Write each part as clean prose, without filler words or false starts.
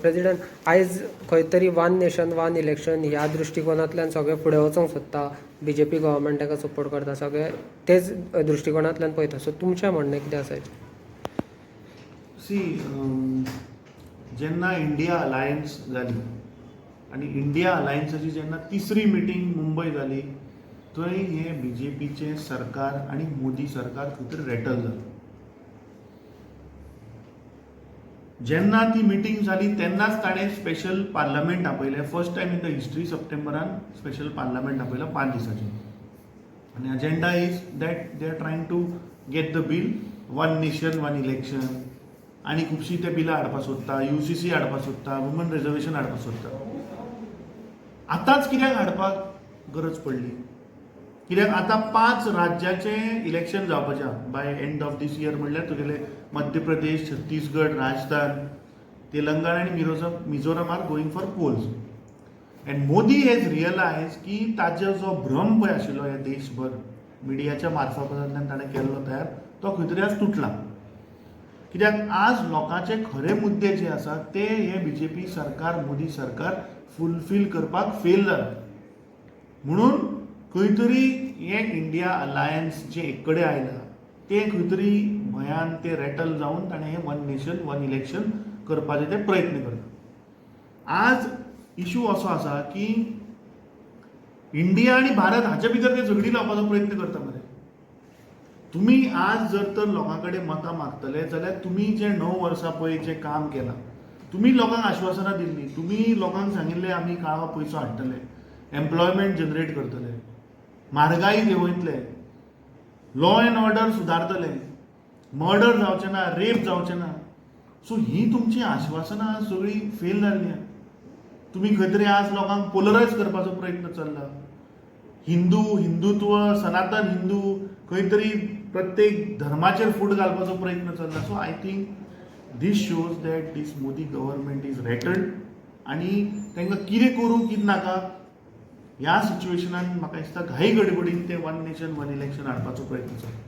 President आयज खंय तरी वन नेशन वन इलेक्शन ह्या दृश्टिकोनांतल्यान सगळे फुडें वचूंक सोदता. बीजेपी गव्हर्मेंट ताका सपोर्ट करता, सगळे तेच दृश्टिकोनांतल्यान पळयता. सो तुमचें म्हणणें कितें आसा हेचेर? जेन्ना इंडिया अलायन्स जाली आनी इंडिया अलायन्साची जेन्ना तिसरी मिटींग मुंबय जाली, थंय हे बीजेपीचे सरकार आनी मोदी सरकार खंय तरी रेटल जालें. जेन्ना ती मिटींग जाली तेन्नाच ताणें स्पेशल पार्लमेंट आपयलें. First time in the history सप्टेंबरान स्पेशल पार्लमेंट आपयलो 5 दिसांचें. आनी agenda is that they are trying to get the bill one nation one election. आनी खुबशीं ते बिलां हाडपाक सोदता, UCC हाडपाक सोदता, वुमन रिजर्वेशन हाडपाक सोदता. आतांच कित्याक हाडपाक गरज पडली? कित्याक आतां 5 राज्याचें इलेक्शन जावपाचें by end of this year. म्हणल्यार तुगेले मध्य प्रदेश, छत्तीसगड, राजस्थान, तेलंगणा आनी Mizoram are going for polls. And Modi has realised की ताजो जो भ्रम पळय आशिल्लो ह्या देशभर मिडियाच्या मार्फतांतल्यान ताणें केल्लो तयार, तो खंय तरी आज तुटला. कित्याक आज लोकांचे खरे मुद्दे जे आसात ते हे बीजेपी सरकार, मोदी सरकार फुलफील करपाक फेल जाला. म्हणून खंय तरी हे इंडिया अलायन्स जे एक कडेन आयला ते खंय तरी भंयान ते रेटल जावन ताणें हे वन नेशन वन इलेक्शन करपाचे ते प्रयत्न करता. आज इशू असो आसा की इंडिया आनी भारत हाचे भितर ते झगडी लावपाचो प्रयत्न करता. मरे तुमी आज जर तर लोकां कडेन मतां मागतले जाल्यार तुमी जे 9 वर्सां पळय जें काम केलां, तुमी लोकांक आश्वासनां दिल्लीं, तुमी लोकांक सांगिल्लें आमी काळो पयसो हाडटले, एम्प्लॉयमेंट जनरेट करतले, म्हारगाय देंवयतले, लॉ एंड ऑर्डर सुदारतले, मर्डर जावचें ना, रेप जावचें ना. सो ही तुमची आश्वासनां सगळीं फेल जाल्लीं. तुमी खंय तरी आज लोकांक पोलरायज करपाचो प्रयत्न चल्ला. हिंदुत्व, सनातन हिंदू, खंय तरी प्रत्येक धर्माचेर फूट घालपाचो प्रयत्न चल्ला. So I think this shows that this Modi government is rattled आनी तांकां कितें करूं कितें नाका ह्या सिच्युएशनान म्हाका दिसता घाई गडबडीन ते वन नेशन वन इलेक्शन हाडपाचो प्रयत्न चल्ला.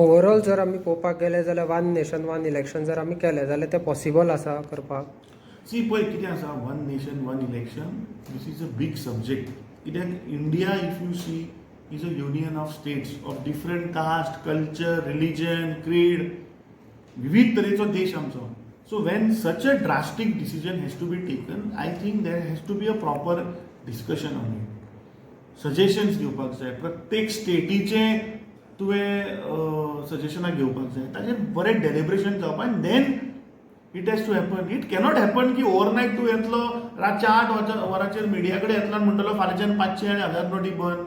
ओवरऑल जर आमी पळोवपाक गेले जाल्यार वन नेशन वन इलेक्शन जर आमी केलें जाल्यार ते पॉसिबल आसा करपाक? पळय कितें आसा, one nation one election this is a big subject. कित्याक India if you see is a union of states of different caste, culture, religion, creed, विविध तरेचो देश आमचो. So when such a drastic decision has to be taken, I think there has to be a proper discussion on it. Suggestions घेवपाक जाय, प्रत्येक स्टेटीचे तुवें सजेशनां घेवपाक जाय, ताजेर बरें डेलिब्रेशन जावपाक. आनी then it has to happen. It cannot happen की ओवरनायट तूं येतलो, रातच्या 8 वरांचेर मिडिया कडेन येतलो आनी म्हणटलो फाल्यांच्यान 500 आनी 1000 नोटी बंद.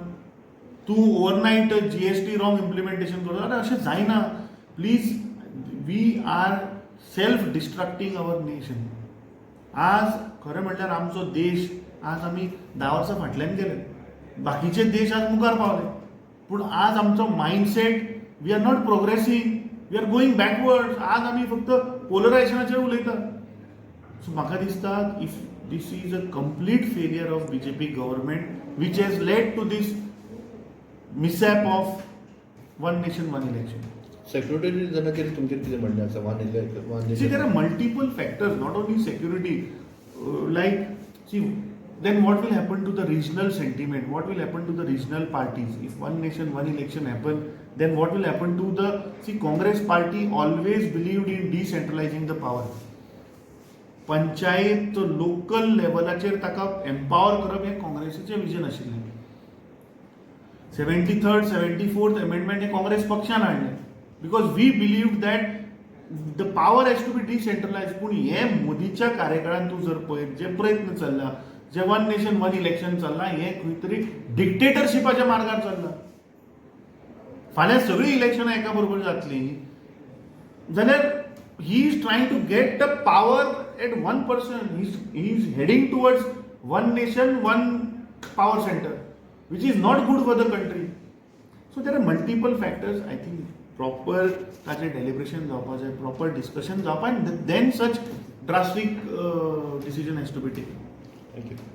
तूं ओवरनायट GST रॉंग इम्प्लिमेंटेशन करता. आतां अशें जायना. Please, we are self destructing our nation. आज खरें म्हणल्यार आमचो देश आज आमी 10 वर्सां फाटल्यान गेले. बाकीचे देश आज मुखार पावले. पूण आज आमचो mindset, we are not progressing, we are going backward. आज आमी फक्त पोलरायझेशनाचेर उलयता. सो म्हाका दिसता if this is a complete failure of BJP government which has led to this mishap of one nation one election. Security रिजनाचेर तुमचें कितें म्हणणें आसा? See, there are multiple factors, not only security. Then what will happen to the regional sentiment? What will happen to the regional parties? If one nation, one election happen, then what will happen to the... Congress party always believed in decentralizing the power. Panchayat local लेवलाचेर ताका empower करप हें काँग्रेसीचें vision आशिल्लें. 73rd, 74th amendment हे काँग्रेस पक्षान हाडलें. Because we believed that the power has to be decentralise. पूण हे मोदीच्या कार्यकाळान तूं जर पळयत जे प्रयत्न चल्ला, जे वन नेशन वन इलेक्शन चल्ला, हे खंय तरी डिक्टेटरशिपाच्या मार्गार चल्ला. फाल्यां सगळीं इलेक्शनां एका बरोबर जातलीं जाल्यार he is trying to get the power at one person. He is heading towards one nation one power centre which is not good for the country. So there are multiple factors. I think proper ताचें deliberation जावपाक जाय, proper discussion जावपाक, then such drastic decision has to be taken. Thank you.